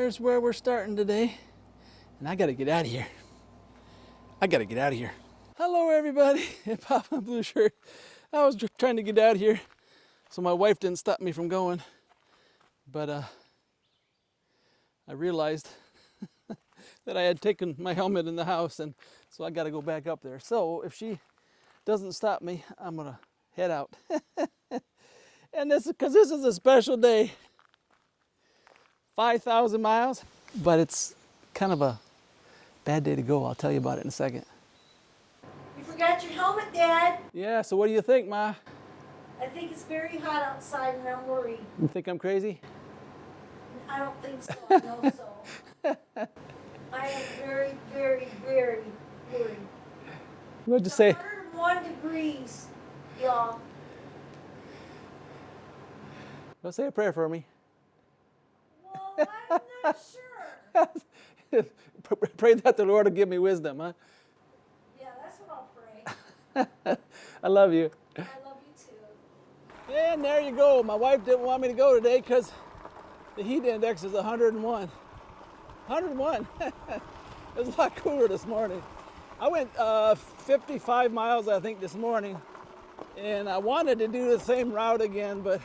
There's where we're starting today. And I gotta get out of here. Hello everybody, Papa Blue Shirt. I was trying to get out of here so my wife didn't stop me from going. But I realized that I had taken my helmet in the house, and so I gotta go back up there. So if she doesn't stop me, I'm gonna head out. And this is because this is a special day. 5,000 miles, but it's kind of a bad day to go. I'll tell you about it in a second. You forgot your helmet, Dad. Yeah, so what do you think, Ma? I think it's very hot outside and I'm worried. You think I'm crazy? I don't think so. I know so. I am very, very, very worried. What'd you say? 101 degrees, y'all. Well, say a prayer for me. Well, I'm not sure. Pray that the Lord will give me wisdom, huh? Yeah, that's what I'll pray. I love you. I love you too. And there you go. My wife didn't want me to go today because the heat index is 101. 101. It was a lot cooler this morning. I went 55 miles, I think, this morning, and I wanted to do the same route again, but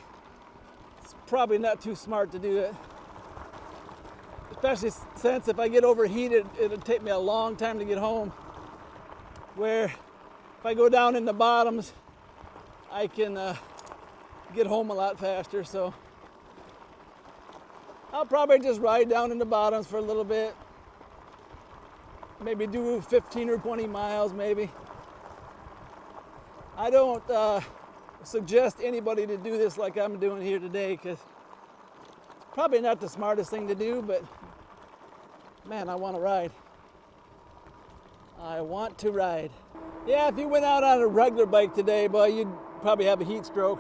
it's probably not too smart to do it. Especially since if I get overheated, it'll take me a long time to get home. Where if I go down in the bottoms, I can get home a lot faster. So I'll probably just ride down in the bottoms for a little bit. Maybe do 15 or 20 miles maybe. I don't suggest anybody to do this like I'm doing here today, because it's probably not the smartest thing to do, but man, I want to ride. I want to ride. Yeah, if you went out on a regular bike today, boy, you'd probably have a heat stroke.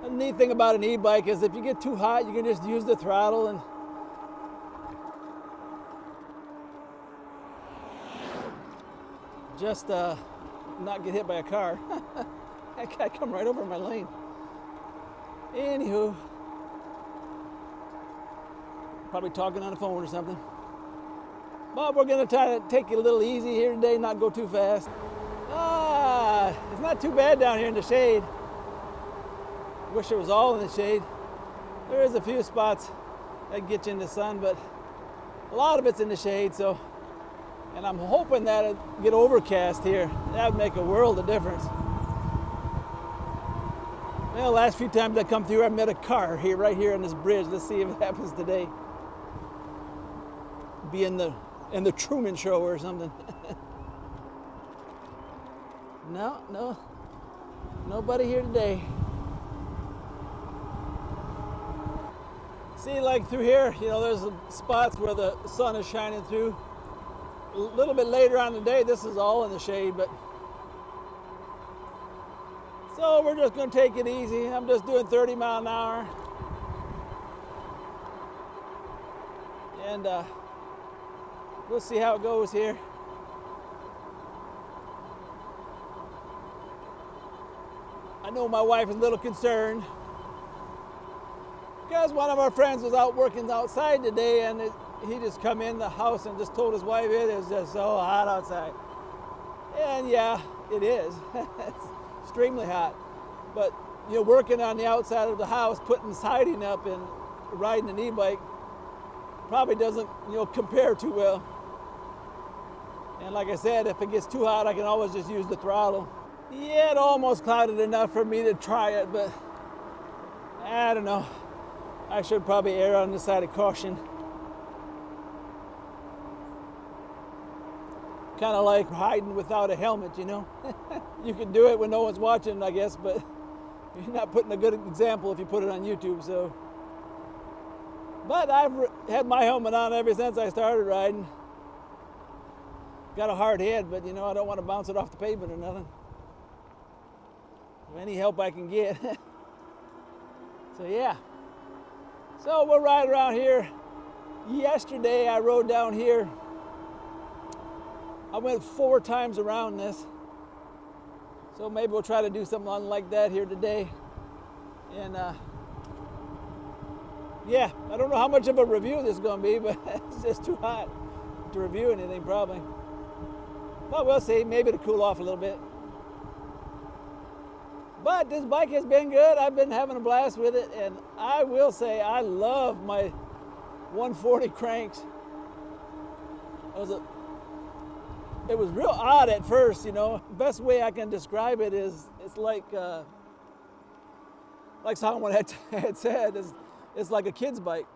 The neat thing about an e-bike is if you get too hot, you can just use the throttle and just not get hit by a car. That guy come right over my lane. Anywho, probably talking on the phone or something. But we're gonna try to take it a little easy here today, not go too fast. It's not too bad down here in the shade. Wish it was all in the shade. There is a few spots that get you in the sun, but a lot of it's in the shade, so. And I'm hoping that it'll get overcast here. That would make a world of difference. Well, last few times I come through, I met a car here, right here on this bridge. Let's see if it happens today. Be in the Truman Show or something. No, nobody here today. See, like through here, you know, there's spots where the sun is shining through. A little bit later on in the day, this is all in the shade, but so we're just going to take it easy. I'm just doing 30 miles an hour. And we'll see how it goes here. I know my wife is a little concerned because one of our friends was out working outside today, and he just come in the house and just told his wife it is just so hot outside. And yeah, it is. It's extremely hot. But you know, working on the outside of the house, putting siding up and riding an e-bike probably doesn't, you know, compare too well. And like I said, if it gets too hot, I can always just use the throttle. Yeah, it almost clouded enough for me to try it, but I don't know. I should probably err on the side of caution. Kind of like riding without a helmet, you know. You can do it when no one's watching, I guess, but you're not putting a good example if you put it on YouTube, so. But I've had my helmet on ever since I started riding. Got a hard head, but you know, I don't want to bounce it off the pavement or nothing. Any help I can get. So yeah. So we'll ride around here. Yesterday I rode down here. I went 4 times around this. So maybe we'll try to do something like that here today. And yeah, I don't know how much of a review this is going to be, but it's just too hot to review anything probably. But we'll see, maybe it'll cool off a little bit. But this bike has been good. I've been having a blast with it, and I will say I love my 140 cranks. It was real odd at first, you know. Best way I can describe it is it's like someone had said, it's like a kid's bike.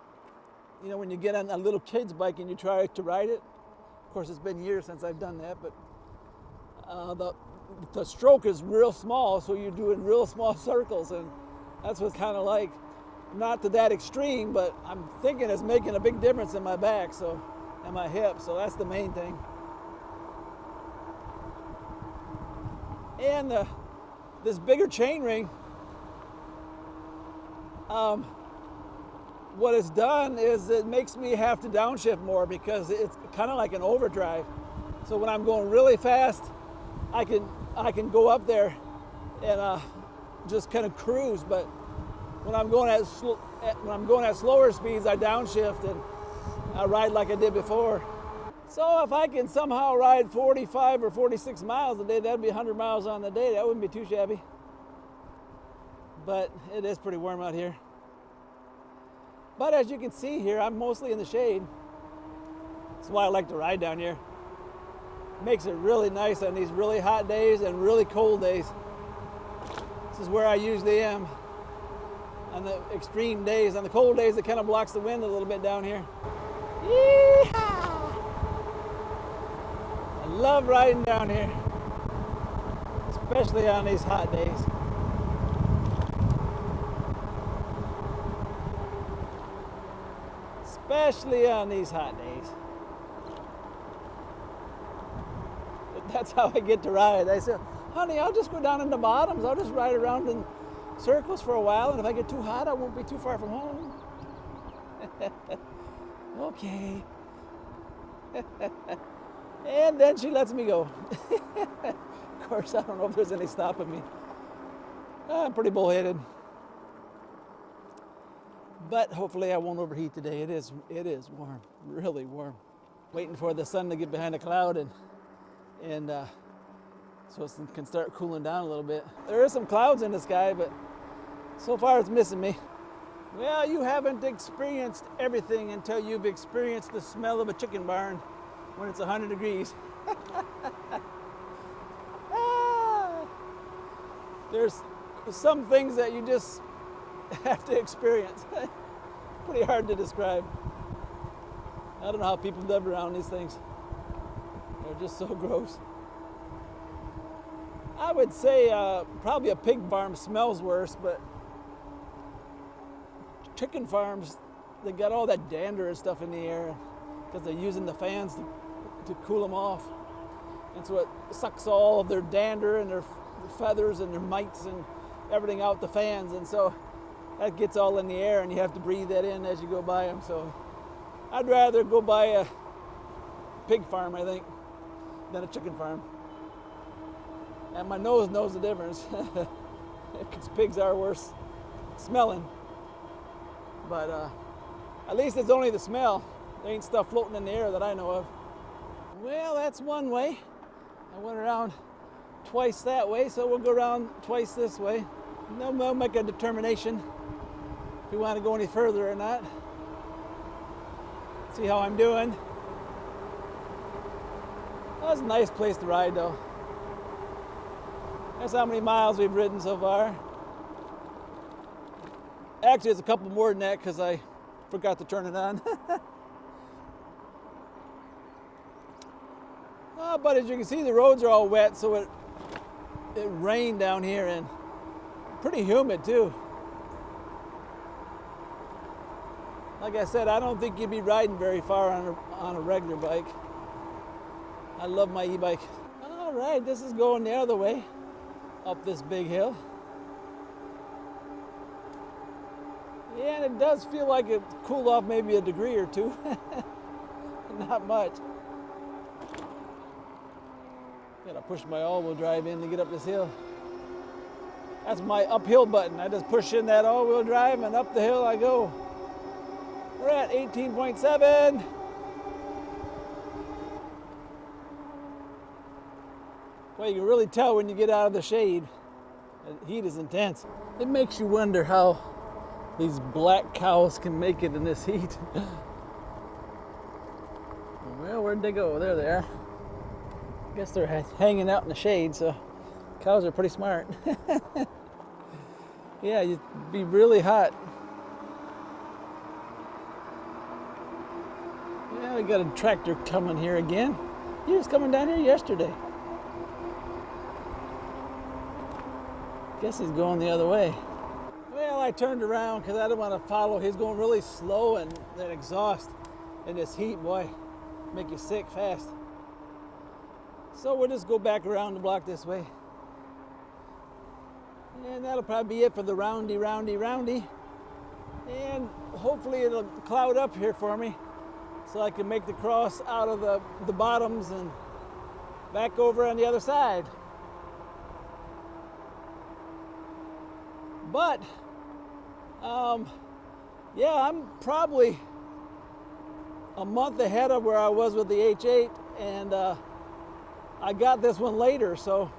You know, when you get on a little kid's bike and you try to ride it. Of course, it's been years since I've done that, but the stroke is real small, so you're doing real small circles, and that's what's kind of like. Not to that extreme, but I'm thinking it's making a big difference in my back, so, and my hips, so that's the main thing. And this bigger chainring, what it's done is it makes me have to downshift more because it's kind of like an overdrive. So when I'm going really fast, I can go up there and just kind of cruise. But when I'm going at slower speeds, I downshift and I ride like I did before. So if I can somehow ride 45 or 46 miles a day, that'd be 100 miles on the day. That wouldn't be too shabby. But it is pretty warm out here. But as you can see here, I'm mostly in the shade. That's why I like to ride down here. Makes it really nice on these really hot days and really cold days. This is where I usually am on the extreme days. On the cold days, it kind of blocks the wind a little bit down here. Yeehaw! I love riding down here, especially on these hot days. Especially on these hot days. That's how I get to ride. I said, honey, I'll just go down in the bottoms. I'll just ride around in circles for a while, and if I get too hot, I won't be too far from home. Okay. And then she lets me go. Of course, I don't know if there's any stopping me. I'm pretty bullheaded. But hopefully I won't overheat today. It is warm, really warm. Waiting for the sun to get behind a cloud and so it can start cooling down a little bit. There are some clouds in the sky, but so far it's missing me. Well, you haven't experienced everything until you've experienced the smell of a chicken barn when it's 100 degrees. There's some things that you just have to experience. Pretty hard to describe. I don't know how people live around these things. They're just so gross. I would say probably a pig farm smells worse, but chicken farms, they got all that dander and stuff in the air because they're using the fans to cool them off. And so it sucks all of their dander and their feathers and their mites and everything out the fans. And so that gets all in the air and you have to breathe that in as you go by them. So I'd rather go by a pig farm, I think, than a chicken farm. And my nose knows the difference because pigs are worse smelling. But at least it's only the smell. There ain't stuff floating in the air that I know of. Well, that's one way. I went around twice that way, so we'll go around twice this way. Then we'll make a determination if we want to go any further or not. See how I'm doing. That's a nice place to ride, though. That's how many miles we've ridden so far. Actually, it's a couple more than that because I forgot to turn it on. But as you can see, the roads are all wet, so it rained down here and pretty humid too. Like I said, I don't think you'd be riding very far on a regular bike. I love my e-bike. All right, this is going the other way, up this big hill. Yeah, and it does feel like it cooled off maybe a degree or two. Not much. Gotta push my all-wheel drive in to get up this hill. That's my uphill button. I just push in that all-wheel drive and up the hill I go. We're at 18.7. Well, you can really tell when you get out of the shade. The heat is intense. It makes you wonder how these black cows can make it in this heat. Well, where'd they go? There they are. I guess they're hanging out in the shade, so cows are pretty smart. Yeah, you'd be really hot. Yeah, we got a tractor coming here again. He was coming down here yesterday. Guess he's going the other way. Well, I turned around because I didn't want to follow. He's going really slow, and that exhaust and this heat, boy, make you sick fast. So we'll just go back around the block this way. And that'll probably be it for the roundy. And hopefully it'll cloud up here for me so I can make the cross out of the bottoms and back over on the other side. But, yeah, I'm probably a month ahead of where I was with the H8, and I got this one later, so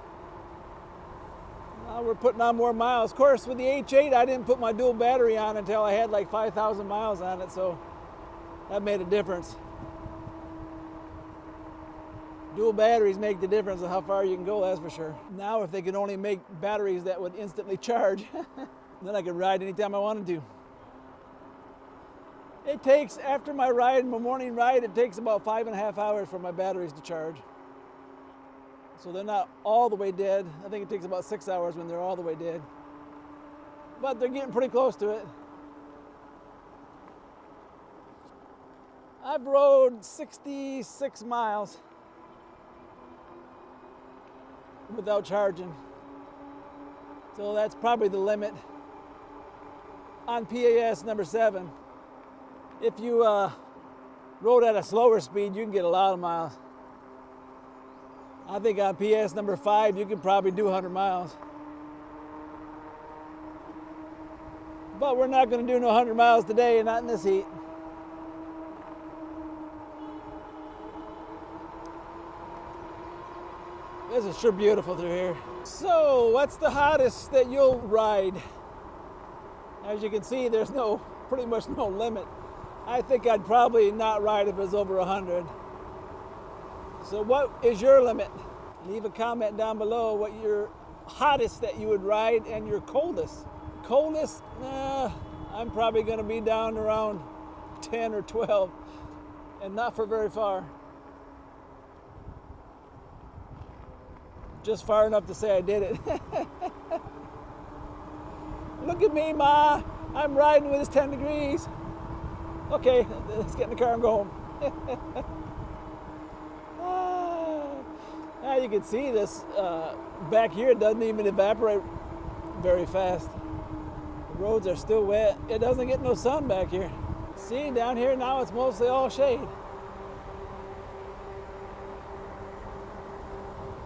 we're putting on more miles. Of course, with the H8, I didn't put my dual battery on until I had like 5,000 miles on it, so that made a difference. Dual batteries make the difference of how far you can go, that's for sure. Now, if they could only make batteries that would instantly charge, then I could ride anytime I wanted to. It takes, after my ride, my morning ride, it takes about 5.5 hours for my batteries to charge. So they're not all the way dead. I think it takes about 6 hours when they're all the way dead. But they're getting pretty close to it. I've rode 66 miles without charging. So that's probably the limit on PAS number 7. If you rode at a slower speed, you can get a lot of miles. I think on PS number 5, you can probably do 100 miles. But we're not going to do no 100 miles today, and not in this heat. This is sure beautiful through here. So, what's the hottest that you'll ride? As you can see, there's pretty much no limit. I think I'd probably not ride if it was over 100. So what is your limit? Leave a comment down below what your hottest that you would ride and your coldest. Coldest, I'm probably going to be down around 10 or 12 and not for very far. Just far enough to say I did it. Look at me, Ma. I'm riding with it's 10 degrees. Okay, let's get in the car and go home. Now you can see this back here, it doesn't even evaporate very fast. The roads are still wet. It doesn't get no sun back here. See, down here now it's mostly all shade.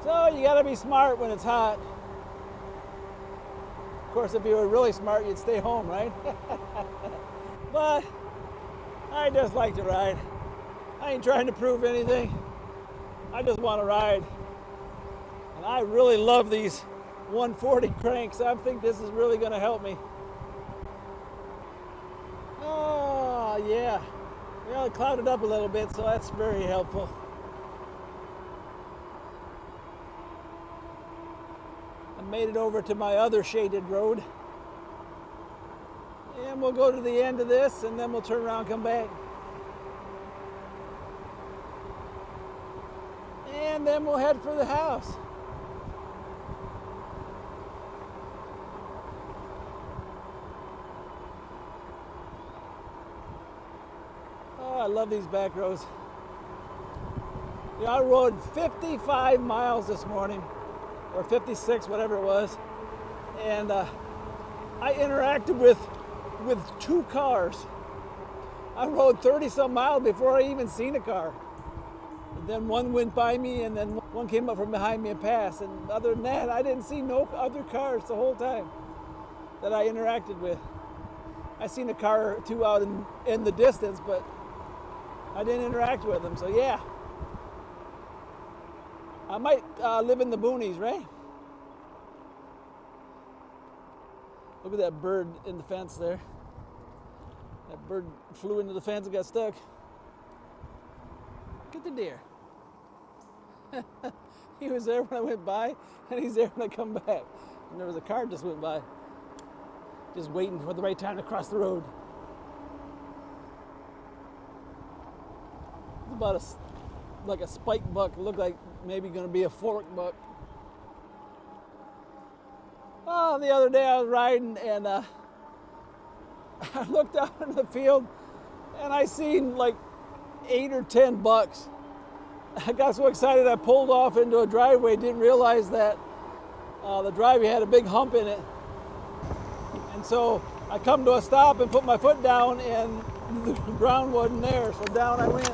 So you gotta be smart when it's hot. Of course, if you were really smart, you'd stay home, right? But I just like to ride. I ain't trying to prove anything. I just want to ride. And I really love these 140 cranks. I think this is really going to help me. Oh, yeah. Well, it clouded up a little bit, so that's very helpful. I made it over to my other shaded road. And we'll go to the end of this, and then we'll turn around and come back. And then we'll head for the house. Oh, I love these back roads. Yeah, I rode 55 miles this morning, or 56, whatever it was. And I interacted with 2 cars. I rode 30-some miles before I even seen a car. And then one went by me, and then one came up from behind me and passed. And other than that, I didn't see no other cars the whole time that I interacted with. I seen a car or two out in the distance, but I didn't interact with them. So yeah, I might live in the boonies, right? Look at that bird in the fence there. That bird flew into the fence and got stuck. Look at the deer. He was there when I went by, and he's there when I come back. And there was a car just went by, just waiting for the right time to cross the road. It's about like a spike buck. It looked like maybe going to be a fork buck. Oh, the other day I was riding, and I looked out in the field, and I seen like 8 or 10 bucks. I got so excited I pulled off into a driveway, didn't realize that the driveway had a big hump in it. And so I come to a stop and put my foot down, and the ground wasn't there, so down I went.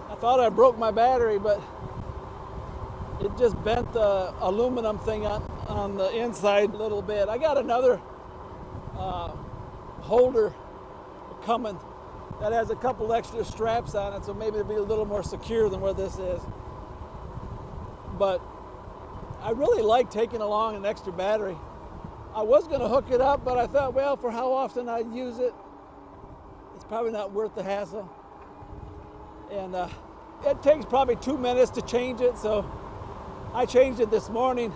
I thought I broke my battery, but it just bent the aluminum thing on the inside a little bit. I got another holder coming that has a couple extra straps on it, so maybe it'll be a little more secure than what this is. But I really like taking along an extra battery. I was going to hook it up, but I thought, well, for how often I'd use it, it's probably not worth the hassle. And it takes probably 2 minutes to change it, so I changed it this morning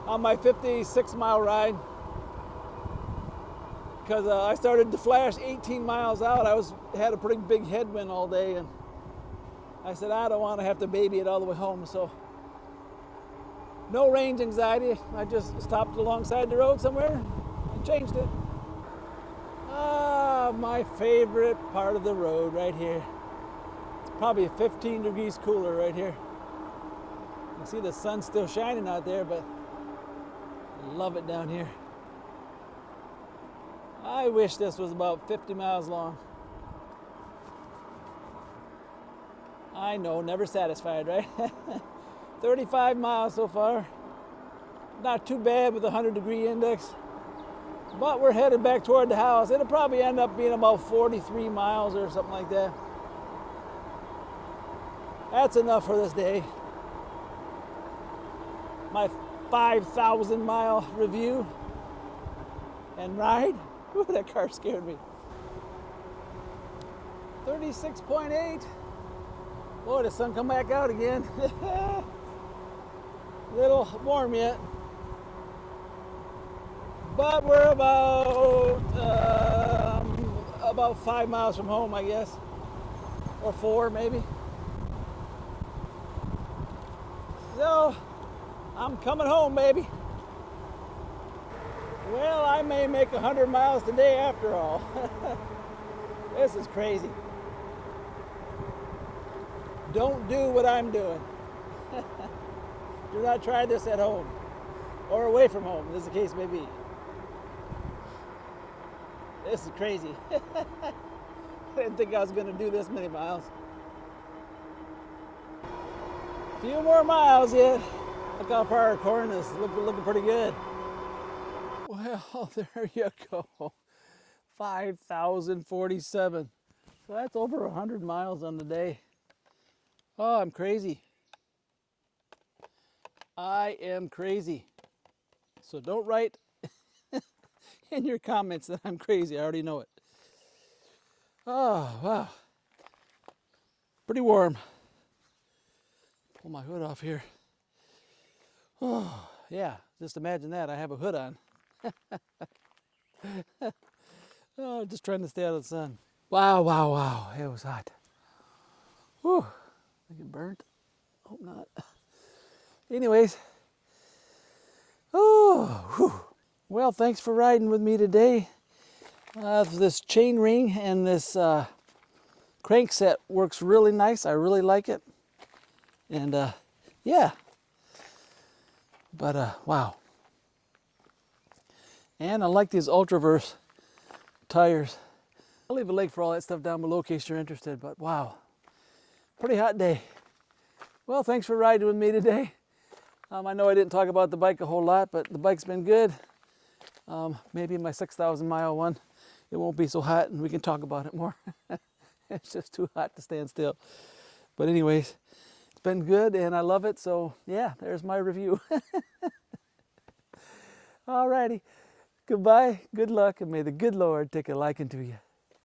on my 56-mile ride, because I started to flash 18 miles out. I had a pretty big headwind all day, and I said I don't want to have to baby it all the way home. So no range anxiety. I just stopped alongside the road somewhere and changed it. Ah, my favorite part of the road right here. It's probably 15 degrees cooler right here. You can see the sun's still shining out there, but I love it down here. I wish this was about 50 miles long. I know, never satisfied, right? 35 miles so far. Not too bad with a 100-degree index. But we're headed back toward the house. It'll probably end up being about 43 miles or something like that. That's enough for this day. My 5,000 mile review and ride. Ooh, that car scared me. 36.8. Boy, the sun come back out again. Little warm yet. But we're about 5 miles from home, I guess. Or 4 maybe. So, I'm coming home, baby. Well, I may make 100 miles today after all. This is crazy. Don't do what I'm doing. Do not try this at home or away from home, as the case may be. This is crazy. I didn't think I was going to do this many miles. A few more miles yet. Look how far our corn is looking pretty good. Well, there you go. 5,047. So that's over 100 miles on the day. Oh, I'm crazy. I am crazy. So don't write in your comments that I'm crazy. I already know it. Oh, wow. Pretty warm. Pull my hood off here. Oh, yeah. Just imagine that. I have a hood on. Oh, just trying to stay out of the sun. Wow, wow, wow. It was hot. Whew. I get burnt. Hope not. Anyways. Oh, whew. Well, thanks for riding with me today. This chain ring and this crank set works really nice. I really like it. And yeah. But wow. And I like these Ultraverse tires. I'll leave a link for all that stuff down below in case you're interested, but wow. Pretty hot day. Well, thanks for riding with me today. I know I didn't talk about the bike a whole lot, but the bike's been good. Maybe my 6,000 mile one, it won't be so hot and we can talk about it more. It's just too hot to stand still. But anyways, it's been good and I love it. So yeah, there's my review. Alrighty, goodbye, good luck, and may the good Lord take a liking to you.